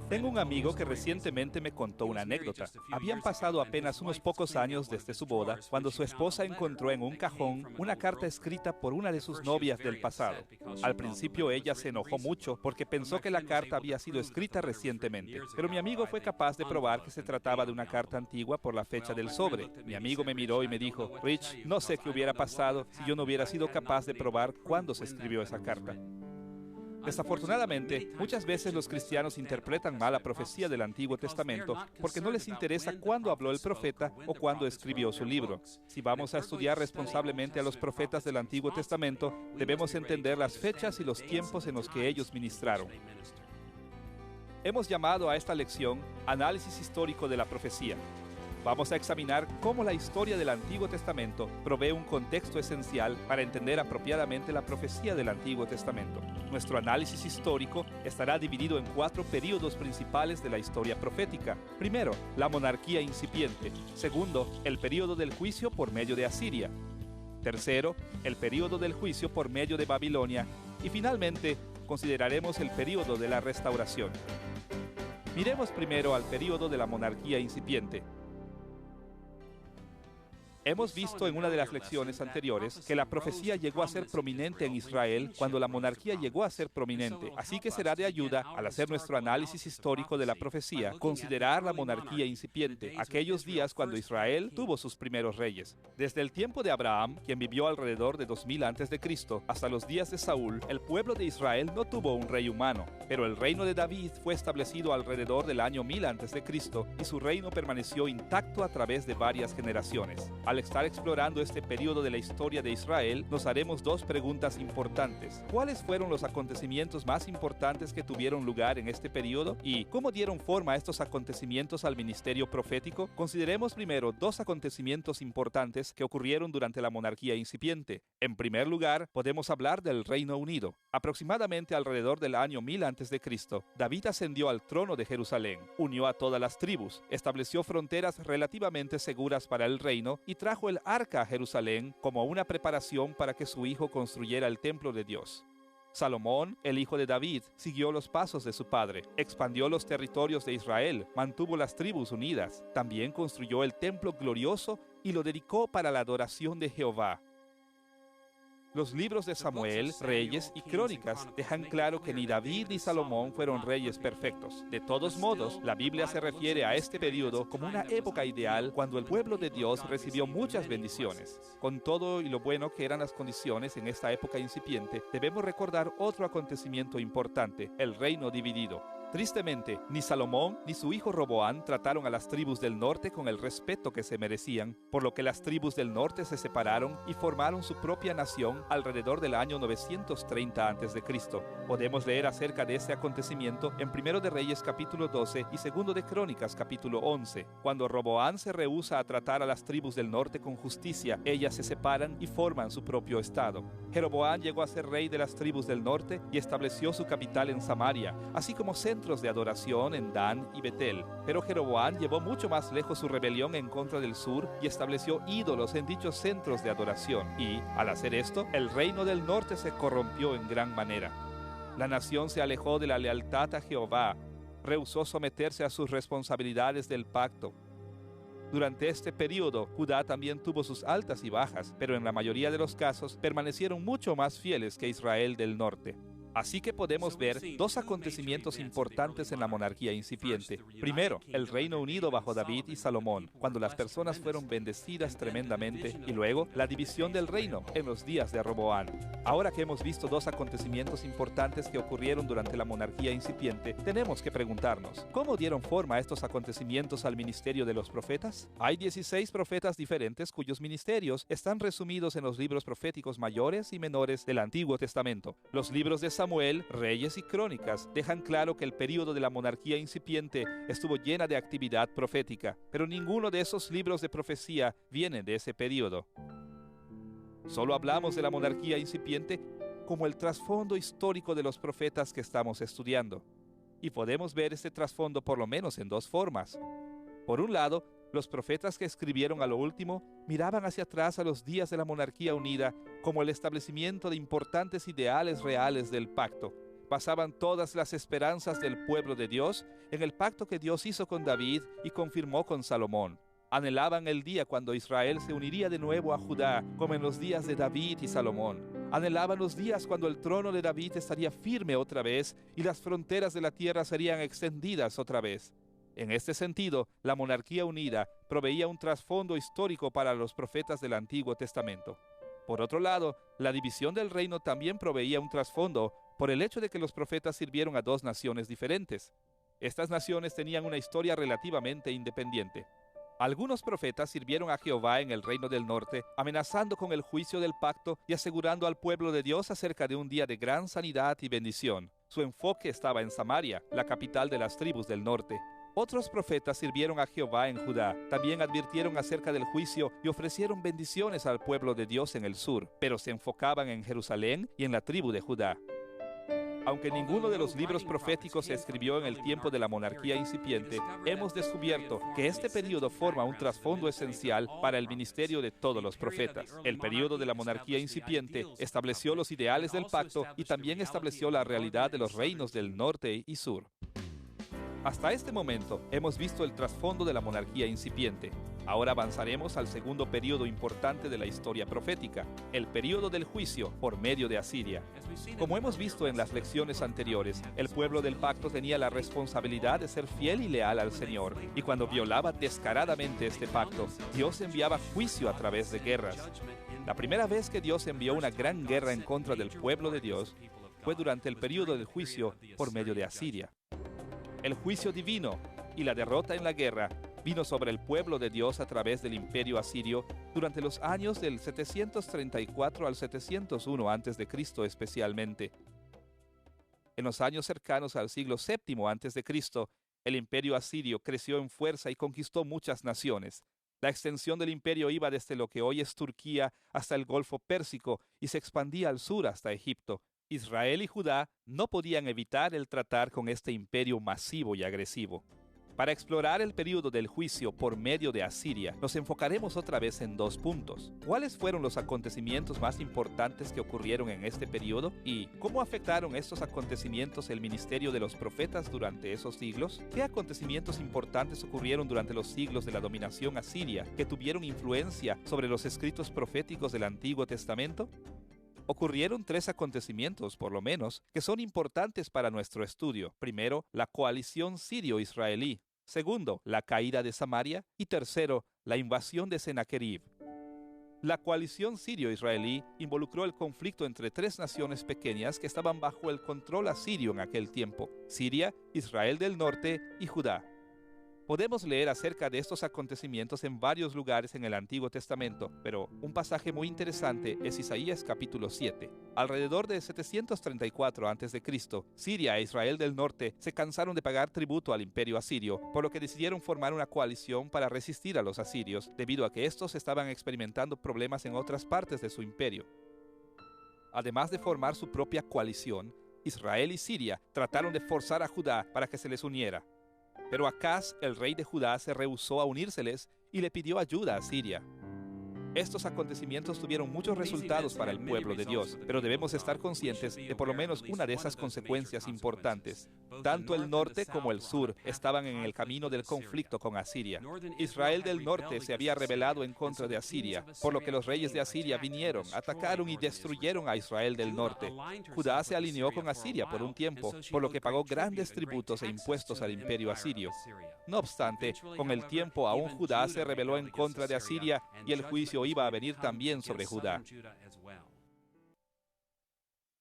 Tengo un amigo que recientemente me contó una anécdota. Habían pasado apenas unos pocos años desde su boda cuando su esposa encontró en un cajón una carta escrita por una de sus novias del pasado. Al principio ella se enojó mucho porque pensó que la carta había sido escrita recientemente, pero mi amigo fue capaz de probar que se trataba de una carta antigua por la fecha del sobre. Mi amigo me miró y me dijo: Rich, no sé qué hubiera pasado si yo no hubiera sido capaz de probar cuándo se escribió esa carta. Desafortunadamente, muchas veces los cristianos interpretan mal la profecía del Antiguo Testamento porque no les interesa cuándo habló el profeta o cuándo escribió su libro. Si vamos a estudiar responsablemente a los profetas del Antiguo Testamento, debemos entender las fechas y los tiempos en los que ellos ministraron. Hemos llamado a esta lección Análisis Histórico de la Profecía. Vamos a examinar cómo la historia del Antiguo Testamento provee un contexto esencial para entender apropiadamente la profecía del Antiguo Testamento. Nuestro análisis histórico estará dividido en 4 períodos principales de la historia profética. Primero, la monarquía incipiente. Segundo, el período del juicio por medio de Asiria. Tercero, el período del juicio por medio de Babilonia. Y finalmente, consideraremos el período de la restauración. Miremos primero al período de la monarquía incipiente. Hemos visto en una de las lecciones anteriores que la profecía llegó a ser prominente en Israel cuando la monarquía llegó a ser prominente. Así que será de ayuda, al hacer nuestro análisis histórico de la profecía, considerar la monarquía incipiente, aquellos días cuando Israel tuvo sus primeros reyes. Desde el tiempo de Abraham, quien vivió alrededor de 2000 a.C., hasta los días de Saúl, el pueblo de Israel no tuvo un rey humano, pero el reino de David fue establecido alrededor del año 1000 a.C. y su reino permaneció intacto a través de varias generaciones. Al estar explorando este periodo de la historia de Israel, nos haremos 2 preguntas importantes. ¿Cuáles fueron los acontecimientos más importantes que tuvieron lugar en este periodo? ¿Y cómo dieron forma estos acontecimientos al ministerio profético? Consideremos primero 2 acontecimientos importantes que ocurrieron durante la monarquía incipiente. En primer lugar, podemos hablar del Reino Unido. Aproximadamente alrededor del año 1000 a.C., David ascendió al trono de Jerusalén, unió a todas las tribus, estableció fronteras relativamente seguras para el reino y trajo el arca a Jerusalén como una preparación para que su hijo construyera el templo de Dios. Salomón, el hijo de David, siguió los pasos de su padre, expandió los territorios de Israel, mantuvo las tribus unidas, también construyó el templo glorioso y lo dedicó para la adoración de Jehová. Los libros de Samuel, Reyes y Crónicas dejan claro que ni David ni Salomón fueron reyes perfectos. De todos modos, la Biblia se refiere a este periodo como una época ideal cuando el pueblo de Dios recibió muchas bendiciones. Con todo y lo bueno que eran las condiciones en esta época incipiente, debemos recordar otro acontecimiento importante: el reino dividido. Tristemente, ni Salomón ni su hijo Roboán trataron a las tribus del norte con el respeto que se merecían, por lo que las tribus del norte se separaron y formaron su propia nación alrededor del año 930 a.C. Podemos leer acerca de este acontecimiento en 1 de Reyes capítulo 12 y 2 de Crónicas capítulo 11. Cuando Roboán se rehúsa a tratar a las tribus del norte con justicia, ellas se separan y forman su propio estado. Jeroboán llegó a ser rey de las tribus del norte y estableció su capital en Samaria, así como centros de adoración en Dan y Betel. Pero Jeroboán llevó mucho más lejos su rebelión en contra del sur y estableció ídolos en dichos centros de adoración. Y, al hacer esto, el reino del norte se corrompió en gran manera. La nación se alejó de la lealtad a Jehová, rehusó someterse a sus responsabilidades del pacto. Durante este periodo, Judá también tuvo sus altas y bajas, pero en la mayoría de los casos permanecieron mucho más fieles que Israel del norte. Así que podemos ver 2 acontecimientos importantes en la monarquía incipiente. Primero, el Reino Unido bajo David y Salomón, cuando las personas fueron bendecidas tremendamente, y luego la división del reino en los días de Roboán. Ahora que hemos visto 2 acontecimientos importantes que ocurrieron durante la monarquía incipiente, tenemos que preguntarnos, ¿cómo dieron forma a estos acontecimientos al ministerio de los profetas? Hay 16 profetas diferentes cuyos ministerios están resumidos en los libros proféticos mayores y menores del Antiguo Testamento. Los libros de Samuel, Reyes y Crónicas dejan claro que el período de la monarquía incipiente estuvo llena de actividad profética, pero ninguno de esos libros de profecía viene de ese período. Solo hablamos de la monarquía incipiente como el trasfondo histórico de los profetas que estamos estudiando. Y podemos ver este trasfondo por lo menos en 2 formas. Por un lado, los profetas que escribieron a lo último miraban hacia atrás a los días de la monarquía unida como el establecimiento de importantes ideales reales del pacto. Basaban todas las esperanzas del pueblo de Dios en el pacto que Dios hizo con David y confirmó con Salomón. Anhelaban el día cuando Israel se uniría de nuevo a Judá, como en los días de David y Salomón. Anhelaban los días cuando el trono de David estaría firme otra vez y las fronteras de la tierra serían extendidas otra vez. En este sentido, la monarquía unida proveía un trasfondo histórico para los profetas del Antiguo Testamento. Por otro lado, la división del reino también proveía un trasfondo por el hecho de que los profetas sirvieron a dos naciones diferentes. Estas naciones tenían una historia relativamente independiente. Algunos profetas sirvieron a Jehová en el reino del norte, amenazando con el juicio del pacto y asegurando al pueblo de Dios acerca de un día de gran sanidad y bendición. Su enfoque estaba en Samaria, la capital de las tribus del norte. Otros profetas sirvieron a Jehová en Judá, también advirtieron acerca del juicio y ofrecieron bendiciones al pueblo de Dios en el sur, pero se enfocaban en Jerusalén y en la tribu de Judá. Aunque ninguno de los libros proféticos se escribió en el tiempo de la monarquía incipiente, hemos descubierto que este período forma un trasfondo esencial para el ministerio de todos los profetas. El período de la monarquía incipiente estableció los ideales del pacto y también estableció la realidad de los reinos del norte y sur. Hasta este momento hemos visto el trasfondo de la monarquía incipiente. Ahora avanzaremos al segundo período importante de la historia profética, el período del juicio por medio de Asiria. Como hemos visto en las lecciones anteriores, el pueblo del pacto tenía la responsabilidad de ser fiel y leal al Señor, y cuando violaba descaradamente este pacto, Dios enviaba juicio a través de guerras. La primera vez que Dios envió una gran guerra en contra del pueblo de Dios fue durante el período del juicio por medio de Asiria. El juicio divino y la derrota en la guerra vino sobre el pueblo de Dios a través del imperio asirio durante los años del 734 al 701 a.C. especialmente. En los años cercanos al siglo VII a.C., el imperio asirio creció en fuerza y conquistó muchas naciones. La extensión del imperio iba desde lo que hoy es Turquía hasta el Golfo Pérsico y se expandía al sur hasta Egipto. Israel y Judá no podían evitar el tratar con este imperio masivo y agresivo. Para explorar el período del juicio por medio de Asiria, nos enfocaremos otra vez en dos puntos. ¿Cuáles fueron los acontecimientos más importantes que ocurrieron en este período? ¿Y cómo afectaron estos acontecimientos el ministerio de los profetas durante esos siglos? ¿Qué acontecimientos importantes ocurrieron durante los siglos de la dominación asiria que tuvieron influencia sobre los escritos proféticos del Antiguo Testamento? Ocurrieron tres acontecimientos, por lo menos, que son importantes para nuestro estudio. Primero, la coalición sirio-israelí. Segundo, la caída de Samaria. Y tercero, la invasión de Sennacherib. La coalición sirio-israelí involucró el conflicto entre tres naciones pequeñas que estaban bajo el control asirio en aquel tiempo: Siria, Israel del norte y Judá. Podemos leer acerca de estos acontecimientos en varios lugares en el Antiguo Testamento, pero un pasaje muy interesante es Isaías capítulo 7. Alrededor de 734 a.C., Siria e Israel del norte se cansaron de pagar tributo al imperio asirio, por lo que decidieron formar una coalición para resistir a los asirios, debido a que estos estaban experimentando problemas en otras partes de su imperio. Además de formar su propia coalición, Israel y Siria trataron de forzar a Judá para que se les uniera. Pero Acaz, el rey de Judá, se rehusó a unírseles y le pidió ayuda a Siria. Estos acontecimientos tuvieron muchos resultados para el pueblo de Dios, pero debemos estar conscientes de por lo menos una de esas consecuencias importantes. Tanto el norte como el sur estaban en el camino del conflicto con Asiria. Israel del norte se había rebelado en contra de Asiria, por lo que los reyes de Asiria vinieron, atacaron y destruyeron a Israel del norte. Judá se alineó con Asiria por un tiempo, por lo que pagó grandes tributos e impuestos al imperio asirio. No obstante, con el tiempo aún Judá se rebeló en contra de Asiria y el juicio iba a venir también sobre Judá.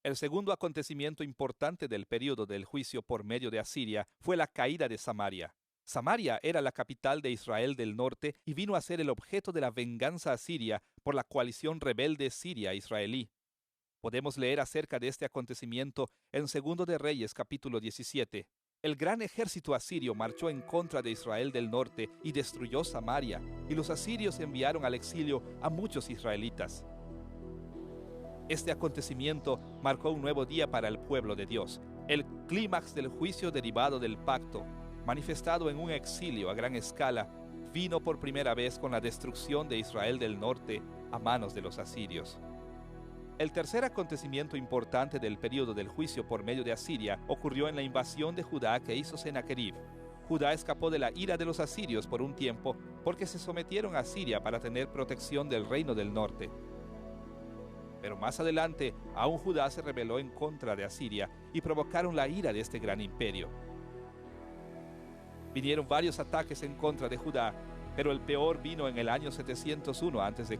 El segundo acontecimiento importante del período del juicio por medio de Asiria fue la caída de Samaria. Samaria era la capital de Israel del norte y vino a ser el objeto de la venganza asiria por la coalición rebelde siria-israelí. Podemos leer acerca de este acontecimiento en 2 de Reyes capítulo 17. El gran ejército asirio marchó en contra de Israel del norte y destruyó Samaria, y los asirios enviaron al exilio a muchos israelitas. Este acontecimiento marcó un nuevo día para el pueblo de Dios, el clímax del juicio derivado del pacto, manifestado en un exilio a gran escala, vino por primera vez con la destrucción de Israel del norte a manos de los asirios. El tercer acontecimiento importante del período del juicio por medio de Asiria ocurrió en la invasión de Judá que hizo Sennacherib. Judá escapó de la ira de los asirios por un tiempo porque se sometieron a Asiria para tener protección del reino del norte. Pero más adelante, aún Judá se rebeló en contra de Asiria y provocaron la ira de este gran imperio. Vinieron varios ataques en contra de Judá, pero el peor vino en el año 701 a.C.,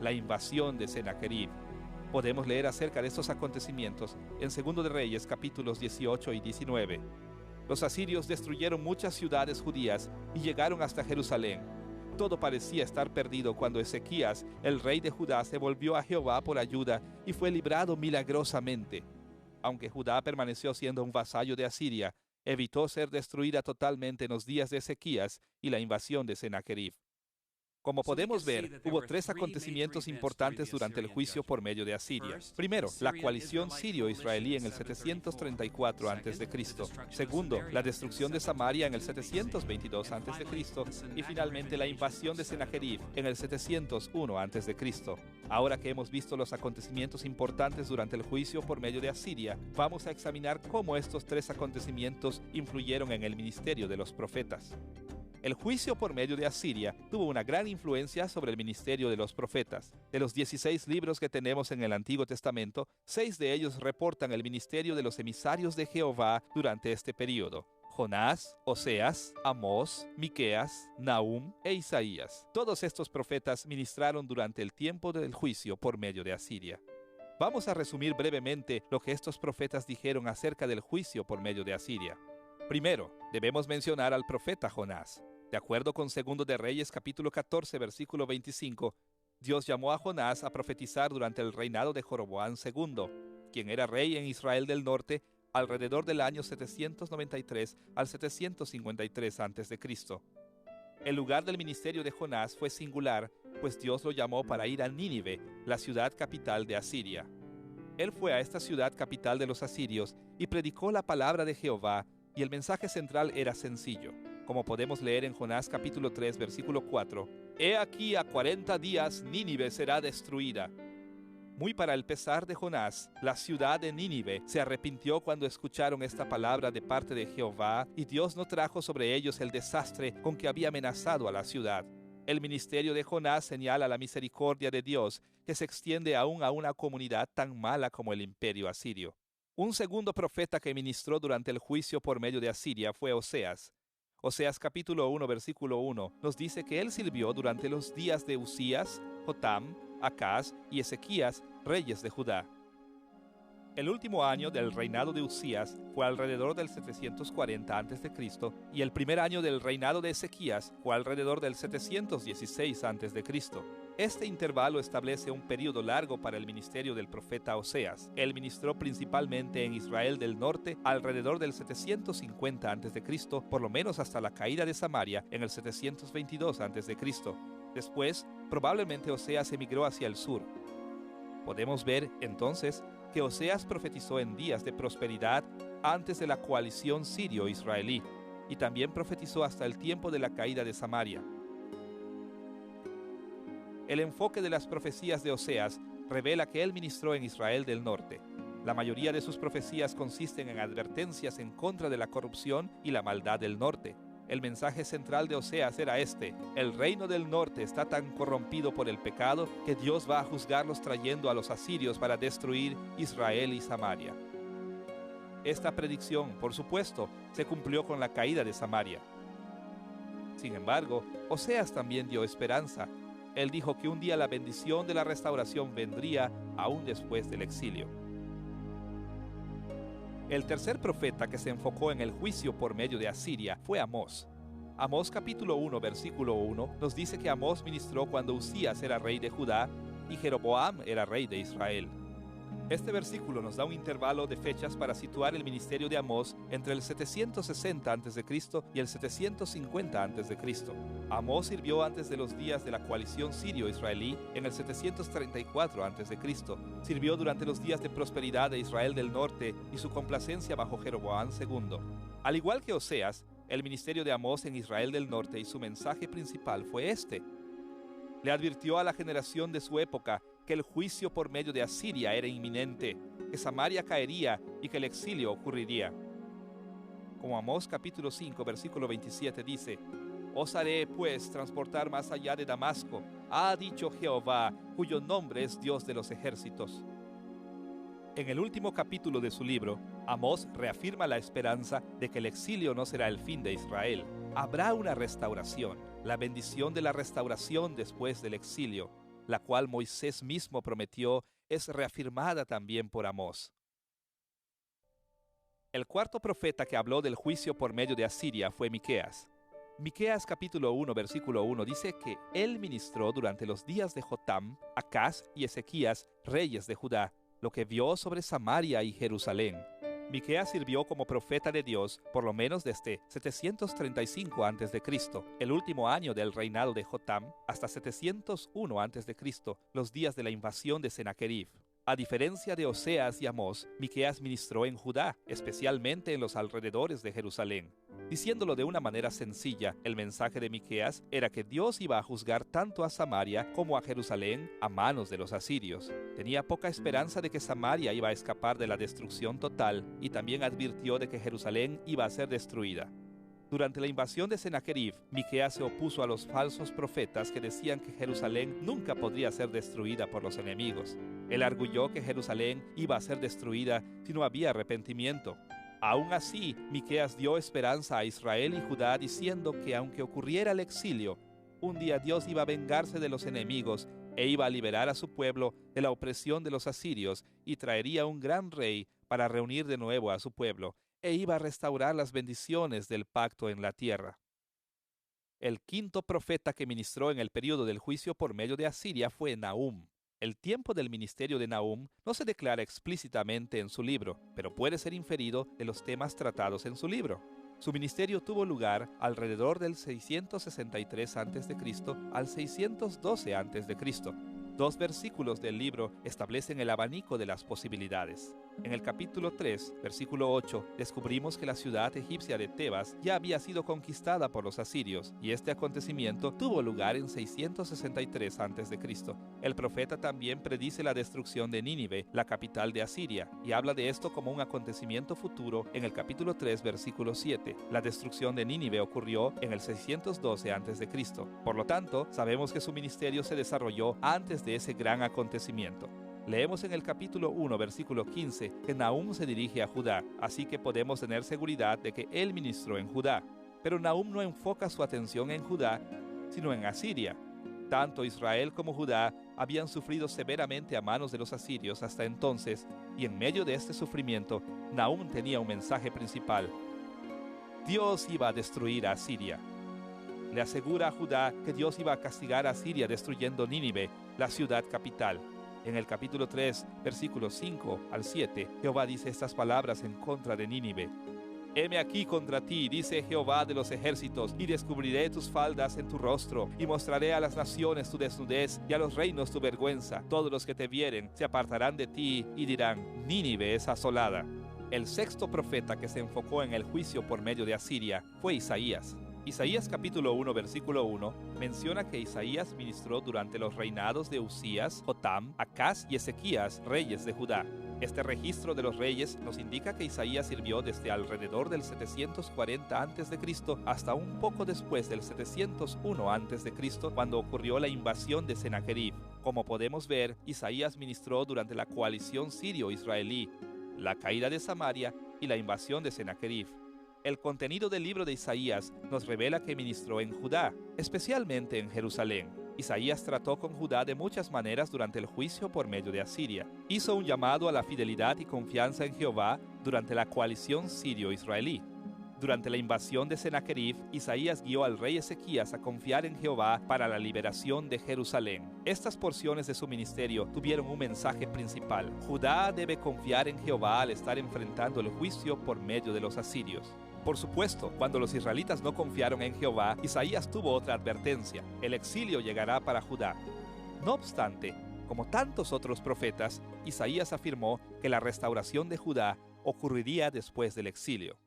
la invasión de Sennacherib. Podemos leer acerca de estos acontecimientos en 2 de Reyes capítulos 18 y 19. Los asirios destruyeron muchas ciudades judías y llegaron hasta Jerusalén. Todo parecía estar perdido cuando Ezequías, el rey de Judá, se volvió a Jehová por ayuda y fue librado milagrosamente. Aunque Judá permaneció siendo un vasallo de Asiria, evitó ser destruida totalmente en los días de Ezequías y la invasión de Sennacherib. Como podemos ver, hubo tres acontecimientos importantes durante el juicio por medio de Asiria. Primero, la coalición sirio-israelí en el 734 a.C. Segundo, la destrucción de Samaria en el 722 a.C. Y finalmente, la invasión de Sennacherib en el 701 a.C. Ahora que hemos visto los acontecimientos importantes durante el juicio por medio de Asiria, vamos a examinar cómo estos tres acontecimientos influyeron en el ministerio de los profetas. El juicio por medio de Asiria tuvo una gran influencia sobre el ministerio de los profetas. De los 16 libros que tenemos en el Antiguo Testamento, 6 de ellos reportan el ministerio de los emisarios de Jehová durante este período: Jonás, Oseas, Amós, Miqueas, Nahum e Isaías. Todos estos profetas ministraron durante el tiempo del juicio por medio de Asiria. Vamos a resumir brevemente lo que estos profetas dijeron acerca del juicio por medio de Asiria. Primero, debemos mencionar al profeta Jonás. De acuerdo con 2 de Reyes capítulo 14, versículo 25, Dios llamó a Jonás a profetizar durante el reinado de Jeroboam II, quien era rey en Israel del norte alrededor del año 793 al 753 a.C. El lugar del ministerio de Jonás fue singular, pues Dios lo llamó para ir a Nínive, la ciudad capital de Asiria. Él fue a esta ciudad capital de los asirios y predicó la palabra de Jehová, y el mensaje central era sencillo. Como podemos leer en Jonás capítulo 3, versículo 4, «He aquí a 40 días Nínive será destruida». Muy para el pesar de Jonás, la ciudad de Nínive se arrepintió cuando escucharon esta palabra de parte de Jehová, y Dios no trajo sobre ellos el desastre con que había amenazado a la ciudad. El ministerio de Jonás señala la misericordia de Dios, que se extiende aún a una comunidad tan mala como el imperio asirio. Un segundo profeta que ministró durante el juicio por medio de Asiria fue Oseas. Oseas capítulo 1, versículo 1 nos dice que él sirvió durante los días de Usías, Jotam, Acaz y Ezequías, reyes de Judá. El último año del reinado de Usías fue alrededor del 740 a.C. y el primer año del reinado de Ezequías fue alrededor del 716 a.C. Este intervalo establece un período largo para el ministerio del profeta Oseas. Él ministró principalmente en Israel del norte alrededor del 750 a.C., por lo menos hasta la caída de Samaria en el 722 a.C. Después, probablemente Oseas emigró hacia el sur. Podemos ver, entonces, que Oseas profetizó en días de prosperidad antes de la coalición sirio-israelí, y también profetizó hasta el tiempo de la caída de Samaria. El enfoque de las profecías de Oseas revela que él ministró en Israel del norte. La mayoría de sus profecías consisten en advertencias en contra de la corrupción y la maldad del norte. El mensaje central de Oseas era este: el reino del norte está tan corrompido por el pecado que Dios va a juzgarlos trayendo a los asirios para destruir Israel y Samaria. Esta predicción, por supuesto, se cumplió con la caída de Samaria. Sin embargo, Oseas también dio esperanza. Él dijo que un día la bendición de la restauración vendría aún después del exilio. El tercer profeta que se enfocó en el juicio por medio de Asiria fue Amós. Amós capítulo 1, versículo 1 nos dice que Amós ministró cuando Usías era rey de Judá y Jeroboam era rey de Israel. Este versículo nos da un intervalo de fechas para situar el ministerio de Amós entre el 760 a.C. y el 750 a.C. Amós sirvió antes de los días de la coalición sirio-israelí en el 734 a.C. Sirvió durante los días de prosperidad de Israel del norte y su complacencia bajo Jeroboam II. Al igual que Oseas, el ministerio de Amós en Israel del norte y su mensaje principal fue este. Le advirtió a la generación de su época que el juicio por medio de Asiria era inminente, que Samaria caería y que el exilio ocurriría. Como Amós capítulo 5, versículo 27 dice: «Os haré, pues, transportar más allá de Damasco, ha dicho Jehová, cuyo nombre es Dios de los ejércitos». En el último capítulo de su libro, Amós reafirma la esperanza de que el exilio no será el fin de Israel. Habrá una restauración, la bendición de la restauración después del exilio, la cual Moisés mismo prometió, es reafirmada también por Amós. El cuarto profeta que habló del juicio por medio de Asiria fue Miqueas. Miqueas capítulo 1, versículo 1 dice que él ministró durante los días de Jotam, Acaz y Ezequías, reyes de Judá, lo que vio sobre Samaria y Jerusalén. Miqueas sirvió como profeta de Dios por lo menos desde 735 a.C., el último año del reinado de Jotam, hasta 701 a.C., los días de la invasión de Sennacherib. A diferencia de Oseas y Amós, Miqueas ministró en Judá, especialmente en los alrededores de Jerusalén. Diciéndolo de una manera sencilla, el mensaje de Miqueas era que Dios iba a juzgar tanto a Samaria como a Jerusalén a manos de los asirios. Tenía poca esperanza de que Samaria iba a escapar de la destrucción total y también advirtió de que Jerusalén iba a ser destruida. Durante la invasión de Sennacherib, Miqueas se opuso a los falsos profetas que decían que Jerusalén nunca podría ser destruida por los enemigos. Él arguyó que Jerusalén iba a ser destruida si no había arrepentimiento. Aún así, Miqueas dio esperanza a Israel y Judá diciendo que aunque ocurriera el exilio, un día Dios iba a vengarse de los enemigos e iba a liberar a su pueblo de la opresión de los asirios y traería un gran rey para reunir de nuevo a su pueblo, e iba a restaurar las bendiciones del pacto en la tierra. El quinto profeta que ministró en el período del juicio por medio de Asiria fue Nahum. El tiempo del ministerio de Nahum no se declara explícitamente en su libro, pero puede ser inferido de los temas tratados en su libro. Su ministerio tuvo lugar alrededor del 663 a.C. al 612 a.C. 2 versículos del libro establecen el abanico de las posibilidades. En el capítulo 3, versículo 8, descubrimos que la ciudad egipcia de Tebas ya había sido conquistada por los asirios, y este acontecimiento tuvo lugar en 663 a.C. El profeta también predice la destrucción de Nínive, la capital de Asiria, y habla de esto como un acontecimiento futuro en el capítulo 3, versículo 7. La destrucción de Nínive ocurrió en el 612 a.C. Por lo tanto, sabemos que su ministerio se desarrolló antes de ese gran acontecimiento. Leemos en el capítulo 1, versículo 15, que Nahum se dirige a Judá, así que podemos tener seguridad de que él ministró en Judá. Pero Nahum no enfoca su atención en Judá, sino en Asiria. Tanto Israel como Judá habían sufrido severamente a manos de los asirios hasta entonces, y en medio de este sufrimiento, Nahum tenía un mensaje principal. Dios iba a destruir a Asiria. Le asegura a Judá que Dios iba a castigar a Asiria destruyendo Nínive, la ciudad capital. En el capítulo 3, versículos 5 al 7, Jehová dice estas palabras en contra de Nínive. Heme aquí contra ti, dice Jehová de los ejércitos, y descubriré tus faldas en tu rostro, y mostraré a las naciones tu desnudez, y a los reinos tu vergüenza. Todos los que te vieren se apartarán de ti, y dirán, Nínive es asolada. El sexto profeta que se enfocó en el juicio por medio de Asiria fue Isaías. Isaías capítulo 1, versículo 1, menciona que Isaías ministró durante los reinados de Usías, Jotam, Acaz y Ezequías, reyes de Judá. Este registro de los reyes nos indica que Isaías sirvió desde alrededor del 740 a.C. hasta un poco después del 701 a.C., cuando ocurrió la invasión de Sennacherib. Como podemos ver, Isaías ministró durante la coalición sirio-israelí, la caída de Samaria y la invasión de Sennacherib. El contenido del libro de Isaías nos revela que ministró en Judá, especialmente en Jerusalén. Isaías trató con Judá de muchas maneras durante el juicio por medio de Asiria. Hizo un llamado a la fidelidad y confianza en Jehová durante la coalición sirio-israelí. Durante la invasión de Sennacherib, Isaías guió al rey Ezequías a confiar en Jehová para la liberación de Jerusalén. Estas porciones de su ministerio tuvieron un mensaje principal. Judá debe confiar en Jehová al estar enfrentando el juicio por medio de los asirios. Por supuesto, cuando los israelitas no confiaron en Jehová, Isaías tuvo otra advertencia: el exilio llegará para Judá. No obstante, como tantos otros profetas, Isaías afirmó que la restauración de Judá ocurriría después del exilio.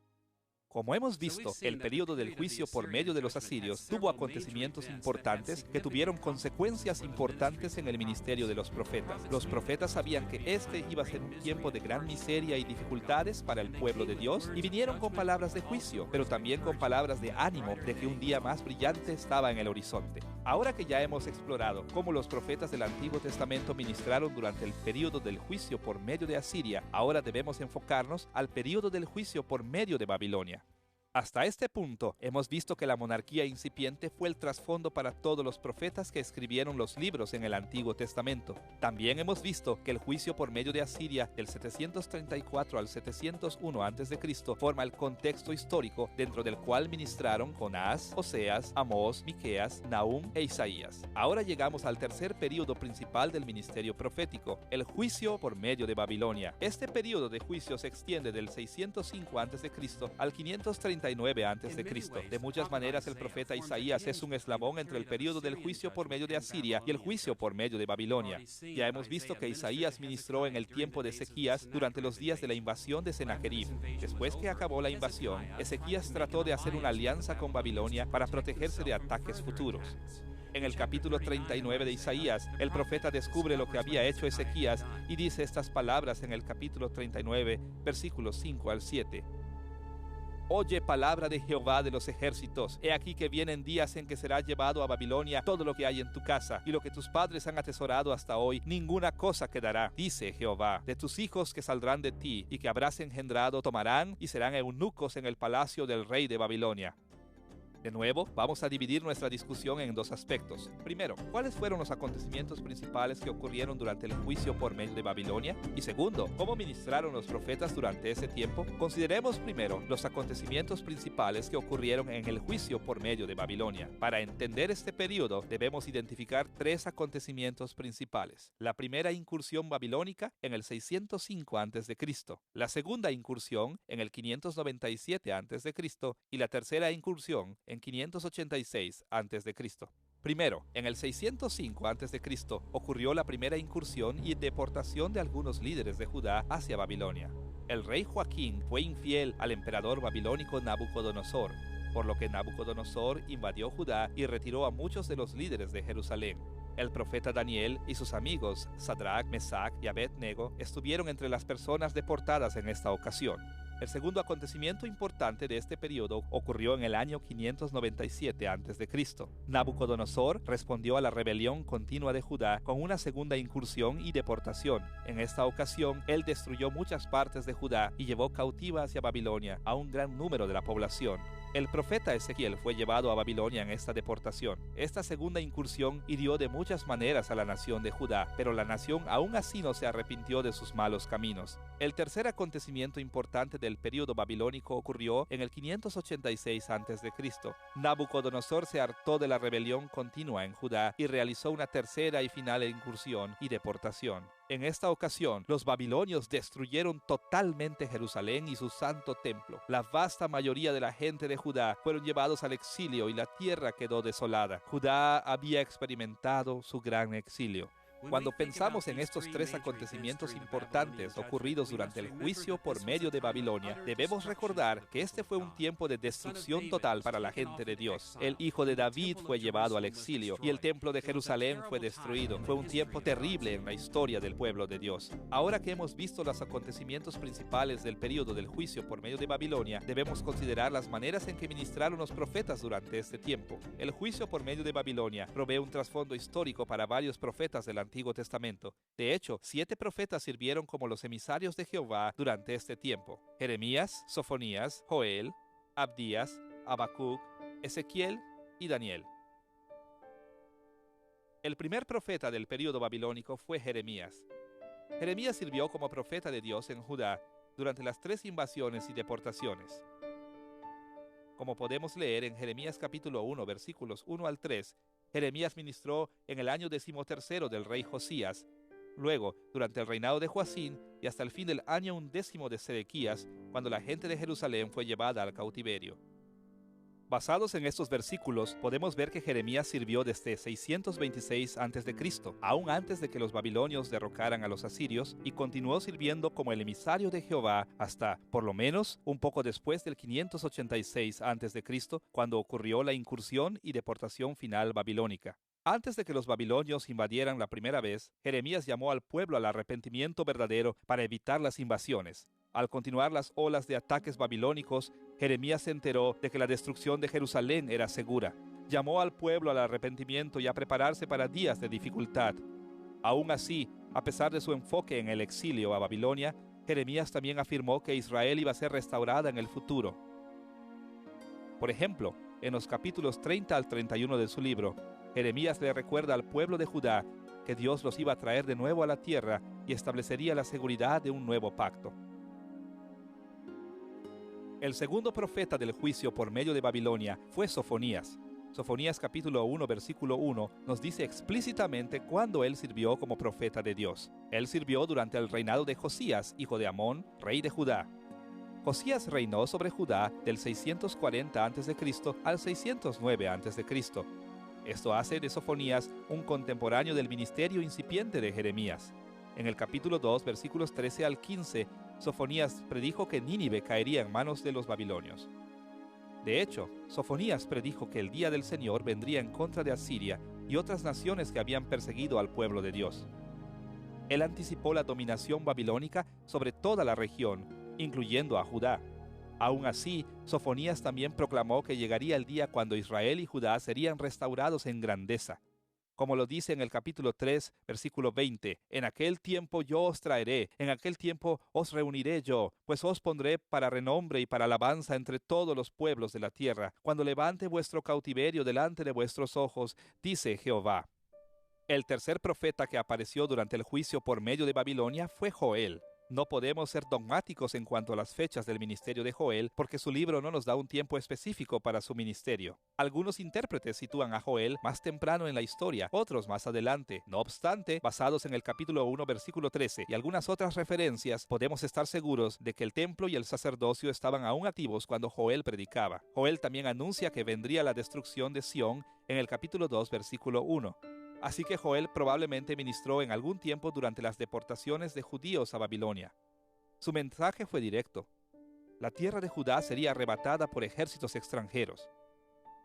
Como hemos visto, el período del juicio por medio de los asirios tuvo acontecimientos importantes que tuvieron consecuencias importantes en el ministerio de los profetas. Los profetas sabían que este iba a ser un tiempo de gran miseria y dificultades para el pueblo de Dios y vinieron con palabras de juicio, pero también con palabras de ánimo de que un día más brillante estaba en el horizonte. Ahora que ya hemos explorado cómo los profetas del Antiguo Testamento ministraron durante el período del juicio por medio de Asiria, ahora debemos enfocarnos al período del juicio por medio de Babilonia. Hasta este punto, hemos visto que la monarquía incipiente fue el trasfondo para todos los profetas que escribieron los libros en el Antiguo Testamento. También hemos visto que el juicio por medio de Asiria del 734 al 701 a.C. forma el contexto histórico dentro del cual ministraron Jonás, Oseas, Amós, Miqueas, Nahum e Isaías. Ahora llegamos al tercer período principal del ministerio profético, el juicio por medio de Babilonia. Este período de juicio se extiende del 605 a.C. al 539 a.C. De muchas maneras, el profeta Isaías es un eslabón entre el período del juicio por medio de Asiria y el juicio por medio de Babilonia. Ya hemos visto que Isaías ministró en el tiempo de Ezequías durante los días de la invasión de Sennacherib. Después que acabó la invasión, Ezequías trató de hacer una alianza con Babilonia para protegerse de ataques futuros. En el capítulo 39 de Isaías, el profeta descubre lo que había hecho Ezequías y dice estas palabras en el capítulo 39, versículos 5 al 7. Oye palabra de Jehová de los ejércitos. He aquí que vienen días en que será llevado a Babilonia todo lo que hay en tu casa, y lo que tus padres han atesorado hasta hoy, ninguna cosa quedará, dice Jehová. De tus hijos que saldrán de ti y que habrás engendrado tomarán y serán eunucos en el palacio del rey de Babilonia. De nuevo, vamos a dividir nuestra discusión en dos aspectos. Primero, ¿cuáles fueron los acontecimientos principales que ocurrieron durante el juicio por medio de Babilonia? Y segundo, ¿cómo ministraron los profetas durante ese tiempo? Consideremos primero los acontecimientos principales que ocurrieron en el juicio por medio de Babilonia. Para entender este periodo, debemos identificar tres acontecimientos principales. La primera incursión babilónica en el 605 a.C., la segunda incursión en el 597 a.C. y la tercera incursión en 586 a.C. Primero, en el 605 a.C. ocurrió la primera incursión y deportación de algunos líderes de Judá hacia Babilonia. El rey Joaquín fue infiel al emperador babilónico Nabucodonosor, por lo que Nabucodonosor invadió Judá y retiró a muchos de los líderes de Jerusalén. El profeta Daniel y sus amigos Sadrach, Mesach y Abed-nego estuvieron entre las personas deportadas en esta ocasión. El segundo acontecimiento importante de este periodo ocurrió en el año 597 a.C. Nabucodonosor respondió a la rebelión continua de Judá con una segunda incursión y deportación. En esta ocasión, él destruyó muchas partes de Judá y llevó cautiva hacia Babilonia a un gran número de la población. El profeta Ezequiel fue llevado a Babilonia en esta deportación. Esta segunda incursión hirió de muchas maneras a la nación de Judá, pero la nación aún así no se arrepintió de sus malos caminos. El tercer acontecimiento importante del período babilónico ocurrió en el 586 a.C. Nabucodonosor se hartó de la rebelión continua en Judá y realizó una tercera y final incursión y deportación. En esta ocasión, los babilonios destruyeron totalmente Jerusalén y su santo templo. La vasta mayoría de la gente de Judá fueron llevados al exilio y la tierra quedó desolada. Judá había experimentado su gran exilio. Cuando pensamos en estos tres acontecimientos importantes ocurridos durante el juicio por medio de Babilonia, debemos recordar que este fue un tiempo de destrucción total para la gente de Dios. El hijo de David fue llevado al exilio y el templo de Jerusalén fue destruido. Fue un tiempo terrible en la historia del pueblo de Dios. Ahora que hemos visto los acontecimientos principales del período del juicio por medio de Babilonia, debemos considerar las maneras en que ministraron los profetas durante este tiempo. El juicio por medio de Babilonia provee un trasfondo histórico para varios profetas del Antiguo Testamento. De hecho, 7 profetas sirvieron como los emisarios de Jehová durante este tiempo: Jeremías, Sofonías, Joel, Abdías, Habacuc, Ezequiel y Daniel. El primer profeta del período babilónico fue Jeremías. Jeremías sirvió como profeta de Dios en Judá durante las 3 invasiones y deportaciones. Como podemos leer en Jeremías capítulo 1, versículos 1 al 3, Jeremías ministró en el año 13º del rey Josías, luego durante el reinado de Joacín y hasta el fin del año 11º de Sedequías, cuando la gente de Jerusalén fue llevada al cautiverio. Basados en estos versículos, podemos ver que Jeremías sirvió desde 626 a.C., aún antes de que los babilonios derrocaran a los asirios, y continuó sirviendo como el emisario de Jehová hasta, por lo menos, un poco después del 586 a.C., cuando ocurrió la incursión y deportación final babilónica. Antes de que los babilonios invadieran la primera vez, Jeremías llamó al pueblo al arrepentimiento verdadero para evitar las invasiones. Al continuar las olas de ataques babilónicos, Jeremías se enteró de que la destrucción de Jerusalén era segura. Llamó al pueblo al arrepentimiento y a prepararse para días de dificultad. Aún así, a pesar de su enfoque en el exilio a Babilonia, Jeremías también afirmó que Israel iba a ser restaurada en el futuro. Por ejemplo, en los capítulos 30 al 31 de su libro, Jeremías le recuerda al pueblo de Judá que Dios los iba a traer de nuevo a la tierra y establecería la seguridad de un nuevo pacto. El segundo profeta del juicio por medio de Babilonia fue Sofonías. Sofonías capítulo 1 versículo 1 nos dice explícitamente cuándo él sirvió como profeta de Dios. Él sirvió durante el reinado de Josías, hijo de Amón, rey de Judá. Josías reinó sobre Judá del 640 a.C. al 609 a.C. Esto hace de Sofonías un contemporáneo del ministerio incipiente de Jeremías. En el capítulo 2, versículos 13 al 15, Sofonías predijo que Nínive caería en manos de los babilonios. De hecho, Sofonías predijo que el día del Señor vendría en contra de Asiria y otras naciones que habían perseguido al pueblo de Dios. Él anticipó la dominación babilónica sobre toda la región, incluyendo a Judá. Aún así, Sofonías también proclamó que llegaría el día cuando Israel y Judá serían restaurados en grandeza. Como lo dice en el capítulo 3, versículo 20, «En aquel tiempo yo os traeré, en aquel tiempo os reuniré yo, pues os pondré para renombre y para alabanza entre todos los pueblos de la tierra, cuando levante vuestro cautiverio delante de vuestros ojos, dice Jehová». El tercer profeta que apareció durante el juicio por medio de Babilonia fue Joel. No podemos ser dogmáticos en cuanto a las fechas del ministerio de Joel porque su libro no nos da un tiempo específico para su ministerio. Algunos intérpretes sitúan a Joel más temprano en la historia, otros más adelante. No obstante, basados en el capítulo 1, versículo 13 y algunas otras referencias, podemos estar seguros de que el templo y el sacerdocio estaban aún activos cuando Joel predicaba. Joel también anuncia que vendría la destrucción de Sión en el capítulo 2, versículo 1. Así que Joel probablemente ministró en algún tiempo durante las deportaciones de judíos a Babilonia. Su mensaje fue directo. La tierra de Judá sería arrebatada por ejércitos extranjeros.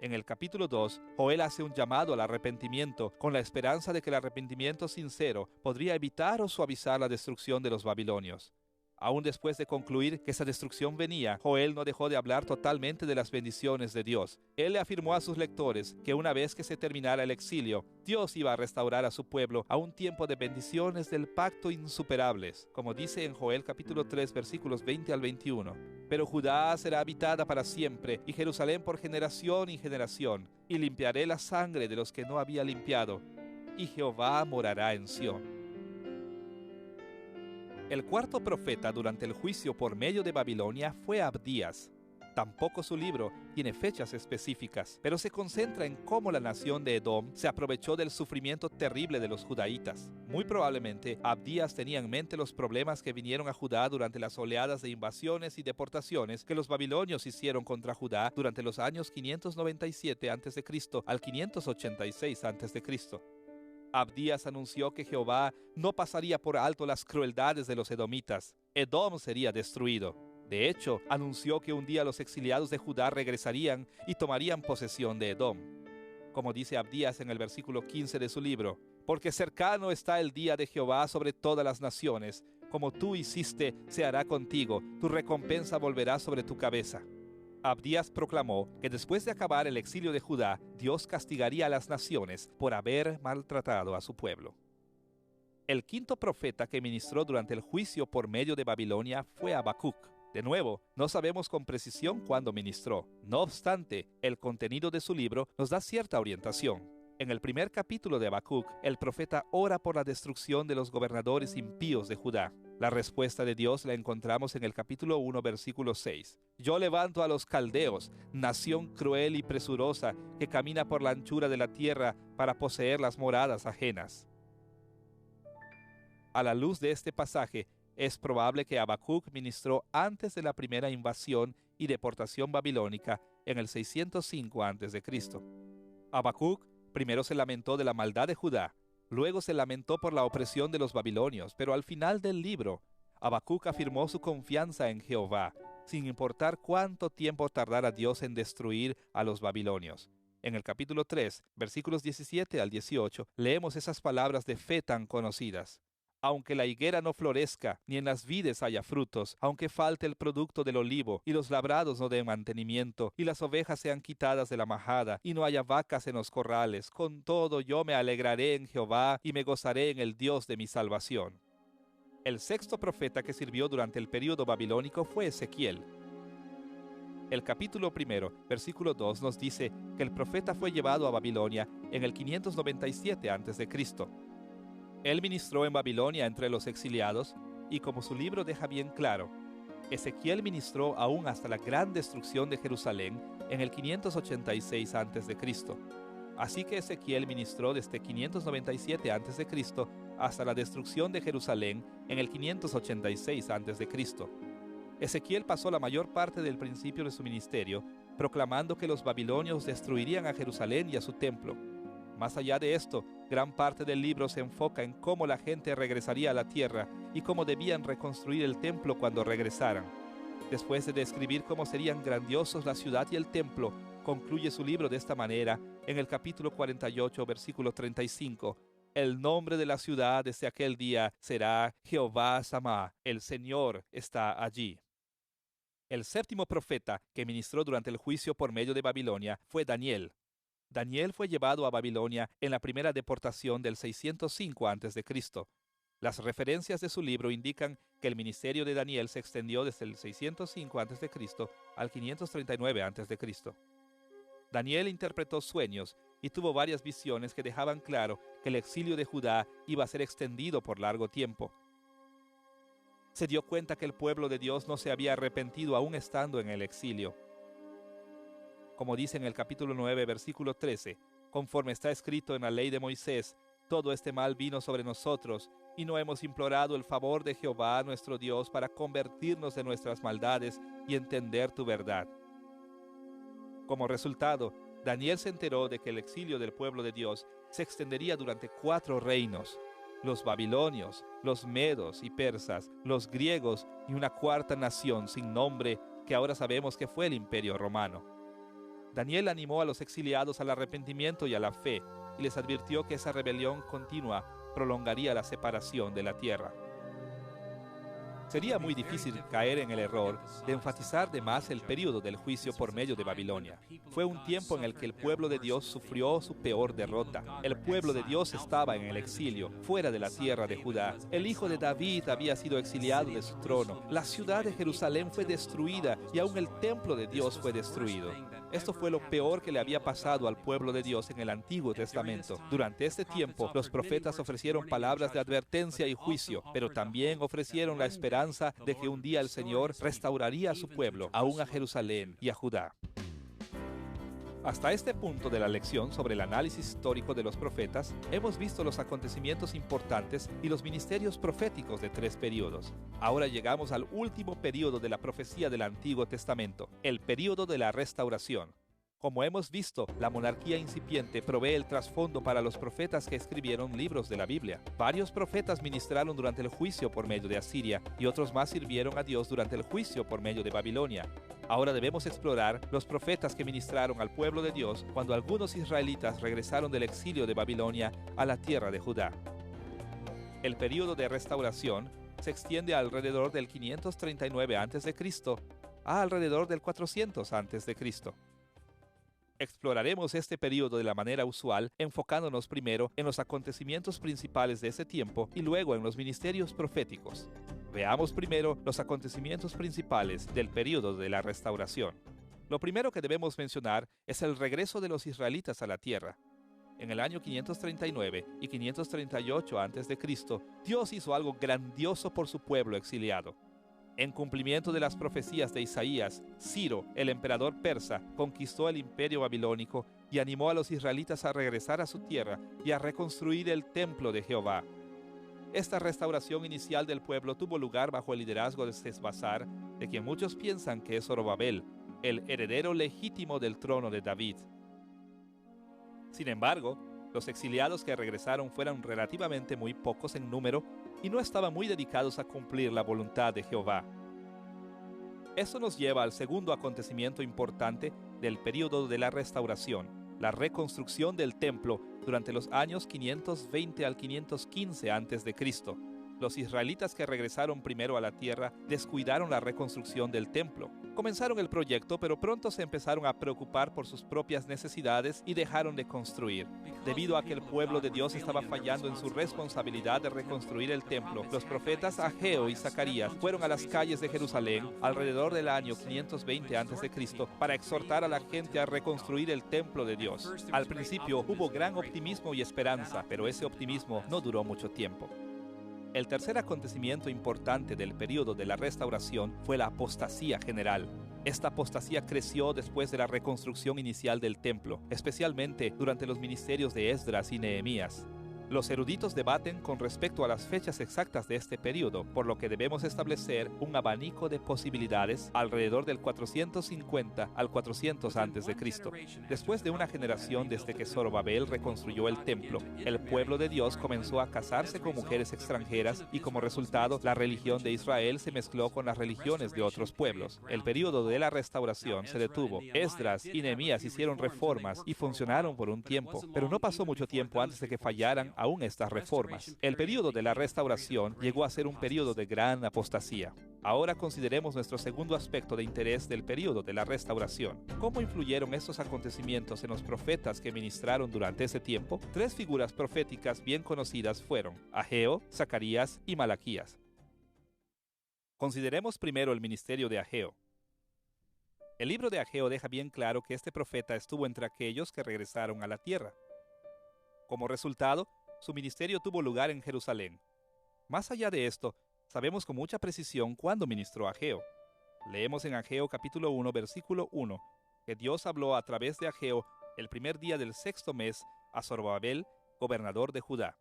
En el capítulo 2, Joel hace un llamado al arrepentimiento con la esperanza de que el arrepentimiento sincero podría evitar o suavizar la destrucción de los babilonios. Aún después de concluir que esa destrucción venía, Joel no dejó de hablar totalmente de las bendiciones de Dios. Él le afirmó a sus lectores que una vez que se terminara el exilio, Dios iba a restaurar a su pueblo a un tiempo de bendiciones del pacto insuperables, como dice en Joel capítulo 3, versículos 20 al 21. Pero Judá será habitada para siempre, y Jerusalén por generación y generación, y limpiaré la sangre de los que no había limpiado, y Jehová morará en Sión. El cuarto profeta durante el juicio por medio de Babilonia fue Abdías. Tampoco su libro tiene fechas específicas, pero se concentra en cómo la nación de Edom se aprovechó del sufrimiento terrible de los judaítas. Muy probablemente, Abdías tenía en mente los problemas que vinieron a Judá durante las oleadas de invasiones y deportaciones que los babilonios hicieron contra Judá durante los años 597 a.C. al 586 a.C. Abdías anunció que Jehová no pasaría por alto las crueldades de los edomitas. Edom sería destruido. De hecho, anunció que un día los exiliados de Judá regresarían y tomarían posesión de Edom. Como dice Abdías en el versículo 15 de su libro, «Porque cercano está el día de Jehová sobre todas las naciones. Como tú hiciste, se hará contigo. Tu recompensa volverá sobre tu cabeza». Abdías proclamó que después de acabar el exilio de Judá, Dios castigaría a las naciones por haber maltratado a su pueblo. El quinto profeta que ministró durante el juicio por medio de Babilonia fue Habacuc. De nuevo, no sabemos con precisión cuándo ministró. No obstante, el contenido de su libro nos da cierta orientación. En el primer capítulo de Habacuc, el profeta ora por la destrucción de los gobernadores impíos de Judá. La respuesta de Dios la encontramos en el capítulo 1, versículo 6. «Yo levanto a los caldeos, nación cruel y presurosa, que camina por la anchura de la tierra para poseer las moradas ajenas». A la luz de este pasaje, Es probable que Habacuc ministró antes de la primera invasión y deportación babilónica en el 605 a.C. Habacuc primero se lamentó de la maldad de Judá, luego se lamentó por la opresión de los babilonios, pero al final del libro, Habacuc afirmó su confianza en Jehová, sin importar cuánto tiempo tardara Dios en destruir a los babilonios. En el capítulo 3, versículos 17 al 18, leemos esas palabras de fe tan conocidas. Aunque la higuera no florezca, ni en las vides haya frutos, aunque falte el producto del olivo, y los labrados no den mantenimiento, y las ovejas sean quitadas de la majada, y no haya vacas en los corrales, con todo yo me alegraré en Jehová, y me gozaré en el Dios de mi salvación. El sexto profeta que sirvió durante el período babilónico fue Ezequiel. El capítulo 1, versículo 2 nos dice que el profeta fue llevado a Babilonia en el 597 a.C. Él ministró en Babilonia entre los exiliados, y como su libro deja bien claro, Ezequiel ministró aún hasta la gran destrucción de Jerusalén en el 586 a.C. Así que Ezequiel ministró desde 597 a.C. hasta la destrucción de Jerusalén en el 586 a.C. Ezequiel pasó la mayor parte del principio de su ministerio proclamando que los babilonios destruirían a Jerusalén y a su templo. Más allá de esto, gran parte del libro se enfoca en cómo la gente regresaría a la tierra y cómo debían reconstruir el templo cuando regresaran. Después de describir cómo serían grandiosos la ciudad y el templo, concluye su libro de esta manera en el capítulo 48, versículo 35. El nombre de la ciudad desde aquel día será Jehová Samá, el Señor está allí. El séptimo profeta que ministró durante el juicio por medio de Babilonia fue Daniel. Daniel fue llevado a Babilonia en la primera deportación del 605 a.C. Las referencias de su libro indican que el ministerio de Daniel se extendió desde el 605 a.C. al 539 a.C. Daniel interpretó sueños y tuvo varias visiones que dejaban claro que el exilio de Judá iba a ser extendido por largo tiempo. Se dio cuenta que el pueblo de Dios no se había arrepentido aún estando en el exilio. Como dice en el capítulo 9, versículo 13, conforme está escrito en la ley de Moisés, todo este mal vino sobre nosotros, y no hemos implorado el favor de Jehová nuestro Dios para convertirnos de nuestras maldades y entender tu verdad. Como resultado, Daniel se enteró de que el exilio del pueblo de Dios se extendería durante 4 reinos: los babilonios, los medos y persas, los griegos y una cuarta nación sin nombre que ahora sabemos que fue el Imperio Romano. Daniel animó a los exiliados al arrepentimiento y a la fe, y les advirtió que esa rebelión continua prolongaría la separación de la tierra. Sería muy difícil caer en el error de enfatizar de más el período del juicio por medio de Babilonia. Fue un tiempo en el que el pueblo de Dios sufrió su peor derrota. El pueblo de Dios estaba en el exilio, fuera de la tierra de Judá. El hijo de David había sido exiliado de su trono. La ciudad de Jerusalén fue destruida y aún el templo de Dios fue destruido. Esto fue lo peor que le había pasado al pueblo de Dios en el Antiguo Testamento. Durante este tiempo, los profetas ofrecieron palabras de advertencia y juicio, pero también ofrecieron la esperanza de que un día el Señor restauraría a su pueblo, aún a Jerusalén y a Judá. Hasta este punto de la lección sobre el análisis histórico de los profetas, hemos visto los acontecimientos importantes y los ministerios proféticos de 3 períodos. Ahora llegamos al último período de la profecía del Antiguo Testamento, el período de la restauración. Como hemos visto, la monarquía incipiente provee el trasfondo para los profetas que escribieron libros de la Biblia. Varios profetas ministraron durante el juicio por medio de Asiria y otros más sirvieron a Dios durante el juicio por medio de Babilonia. Ahora debemos explorar los profetas que ministraron al pueblo de Dios cuando algunos israelitas regresaron del exilio de Babilonia a la tierra de Judá. El período de restauración se extiende alrededor del 539 a.C. a alrededor del 400 a.C. Exploraremos este período de la manera usual, enfocándonos primero en los acontecimientos principales de ese tiempo y luego en los ministerios proféticos. Veamos primero los acontecimientos principales del período de la restauración. Lo primero que debemos mencionar es el regreso de los israelitas a la tierra. En el año 539 y 538 a.C., Dios hizo algo grandioso por su pueblo exiliado. En cumplimiento de las profecías de Isaías, Ciro, el emperador persa, conquistó el imperio babilónico y animó a los israelitas a regresar a su tierra y a reconstruir el templo de Jehová. Esta restauración inicial del pueblo tuvo lugar bajo el liderazgo de Sesbazar, de quien muchos piensan que es Zorobabel, el heredero legítimo del trono de David. Sin embargo, los exiliados que regresaron fueron relativamente muy pocos en número y no estaban muy dedicados a cumplir la voluntad de Jehová. Esto nos lleva al segundo acontecimiento importante del período de la restauración, la reconstrucción del templo durante los años 520 al 515 a.C. Los israelitas que regresaron primero a la tierra descuidaron la reconstrucción del templo. Comenzaron el proyecto, pero pronto se empezaron a preocupar por sus propias necesidades y dejaron de construir. Debido a que el pueblo de Dios estaba fallando en su responsabilidad de reconstruir el templo, los profetas Ageo y Zacarías fueron a las calles de Jerusalén alrededor del año 520 a.C. para exhortar a la gente a reconstruir el templo de Dios. Al principio hubo gran optimismo y esperanza, pero ese optimismo no duró mucho tiempo. El tercer acontecimiento importante del período de la restauración fue la apostasía general. Esta apostasía creció después de la reconstrucción inicial del templo, especialmente durante los ministerios de Esdras y Nehemías. Los eruditos debaten con respecto a las fechas exactas de este período, por lo que debemos establecer un abanico de posibilidades alrededor del 450 al 400 a.C. Después de una generación desde que Zorobabel reconstruyó el templo, el pueblo de Dios comenzó a casarse con mujeres extranjeras y como resultado la religión de Israel se mezcló con las religiones de otros pueblos. El período de la restauración se detuvo. Esdras y Nehemías hicieron reformas y funcionaron por un tiempo, pero no pasó mucho tiempo antes de que fallaran aún estas reformas. El período de la restauración llegó a ser un período de gran apostasía. Ahora consideremos nuestro segundo aspecto de interés del período de la restauración. ¿Cómo influyeron estos acontecimientos en los profetas que ministraron durante ese tiempo? Tres figuras proféticas bien conocidas fueron Ageo, Zacarías y Malaquías. Consideremos primero el ministerio de Ageo. El libro de Ageo deja bien claro que este profeta estuvo entre aquellos que regresaron a la tierra. Como resultado, su ministerio tuvo lugar en Jerusalén. Más allá de esto, sabemos con mucha precisión cuándo ministró Ageo. Leemos en Ageo capítulo 1, versículo 1, que Dios habló a través de Ageo el primer día del sexto mes a Zorobabel, gobernador de Judá.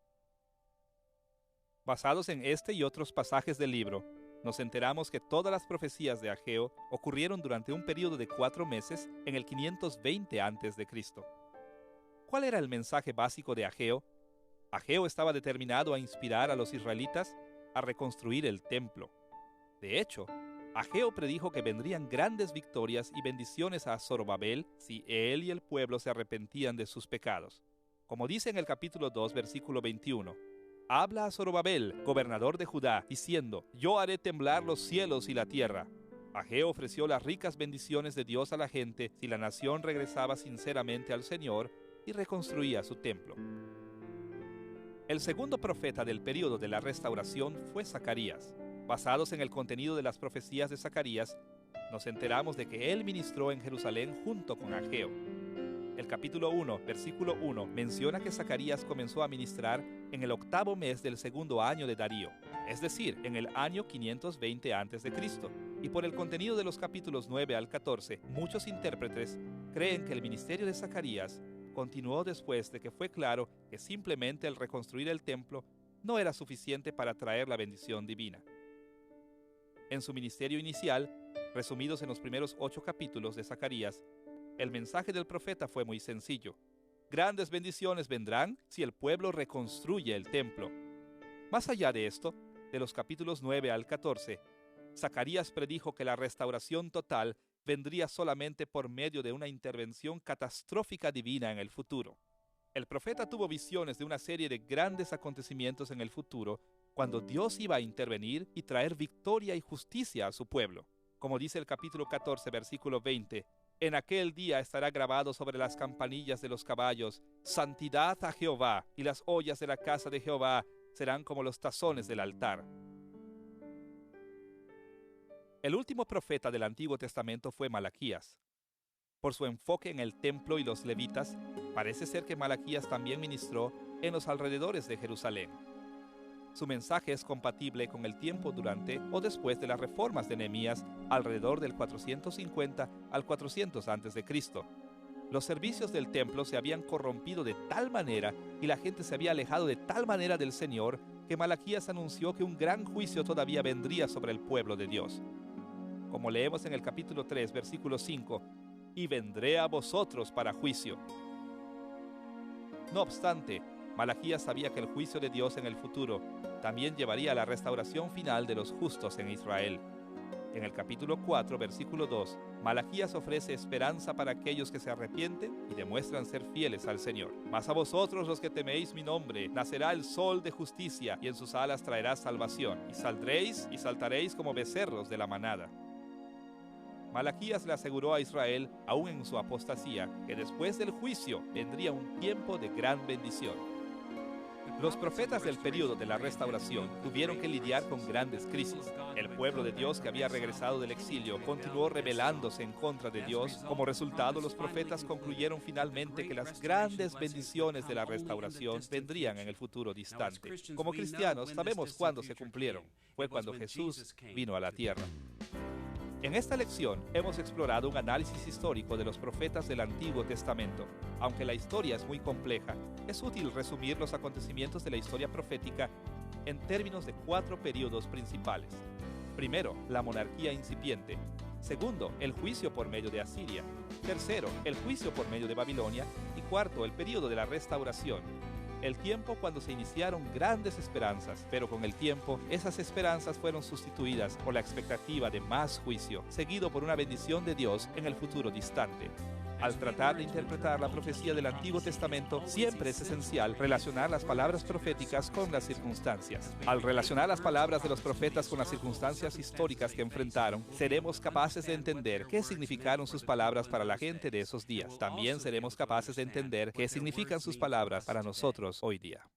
Basados en este y otros pasajes del libro, nos enteramos que todas las profecías de Ageo ocurrieron durante un período de 4 meses en el 520 a.C. ¿Cuál era el mensaje básico de Ageo? Ageo estaba determinado a inspirar a los israelitas a reconstruir el templo. De hecho, Ageo predijo que vendrían grandes victorias y bendiciones a Zorobabel si él y el pueblo se arrepentían de sus pecados. Como dice en el capítulo 2, versículo 21, habla a Zorobabel, gobernador de Judá, diciendo, yo haré temblar los cielos y la tierra. Ageo ofreció las ricas bendiciones de Dios a la gente si la nación regresaba sinceramente al Señor y reconstruía su templo. El segundo profeta del período de la restauración fue Zacarías. Basados en el contenido de las profecías de Zacarías, nos enteramos de que él ministró en Jerusalén junto con Ageo. El capítulo 1, versículo 1, menciona que Zacarías comenzó a ministrar en el 8º mes del segundo año de Darío, es decir, en el año 520 a.C. Y por el contenido de los capítulos 9 al 14, muchos intérpretes creen que el ministerio de Zacarías continuó después de que fue claro que simplemente el reconstruir el templo no era suficiente para traer la bendición divina. En su ministerio inicial, resumidos en los primeros 8 capítulos de Zacarías, el mensaje del profeta fue muy sencillo. Grandes bendiciones vendrán si el pueblo reconstruye el templo. Más allá de esto, de los capítulos 9 al 14, Zacarías predijo que la restauración total vendría solamente por medio de una intervención catastrófica divina en el futuro. El profeta tuvo visiones de una serie de grandes acontecimientos en el futuro cuando Dios iba a intervenir y traer victoria y justicia a su pueblo. Como dice el capítulo 14, versículo 20, en aquel día estará grabado sobre las campanillas de los caballos, santidad a Jehová, y las ollas de la casa de Jehová serán como los tazones del altar. El último profeta del Antiguo Testamento fue Malaquías. Por su enfoque en el templo y los levitas, parece ser que Malaquías también ministró en los alrededores de Jerusalén. Su mensaje es compatible con el tiempo durante o después de las reformas de Nehemías alrededor del 450 al 400 a.C. Los servicios del templo se habían corrompido de tal manera y la gente se había alejado de tal manera del Señor que Malaquías anunció que un gran juicio todavía vendría sobre el pueblo de Dios. Como leemos en el capítulo 3, versículo 5, «Y vendré a vosotros para juicio». No obstante, Malaquías sabía que el juicio de Dios en el futuro también llevaría a la restauración final de los justos en Israel. En el capítulo 4, versículo 2, Malaquías ofrece esperanza para aquellos que se arrepienten y demuestran ser fieles al Señor. Mas a vosotros los que teméis mi nombre, nacerá el sol de justicia y en sus alas traerá salvación. Y saldréis y saltaréis como becerros de la manada. Malaquías le aseguró a Israel, aún en su apostasía, que después del juicio vendría un tiempo de gran bendición. Los profetas del período de la restauración tuvieron que lidiar con grandes crisis. El pueblo de Dios que había regresado del exilio continuó rebelándose en contra de Dios. Como resultado, los profetas concluyeron finalmente que las grandes bendiciones de la restauración vendrían en el futuro distante. Como cristianos, sabemos cuándo se cumplieron. Fue cuando Jesús vino a la tierra. En esta lección hemos explorado un análisis histórico de los profetas del Antiguo Testamento. Aunque la historia es muy compleja, es útil resumir los acontecimientos de la historia profética en términos de 4 períodos principales. Primero, la monarquía incipiente. Segundo, el juicio por medio de Asiria. Tercero, el juicio por medio de Babilonia. Y cuarto, el período de la restauración. El tiempo cuando se iniciaron grandes esperanzas, pero con el tiempo esas esperanzas fueron sustituidas por la expectativa de más juicio, seguido por una bendición de Dios en el futuro distante. Al tratar de interpretar la profecía del Antiguo Testamento, siempre es esencial relacionar las palabras proféticas con las circunstancias. Al relacionar las palabras de los profetas con las circunstancias históricas que enfrentaron, seremos capaces de entender qué significaron sus palabras para la gente de esos días. También seremos capaces de entender qué significan sus palabras para nosotros hoy día.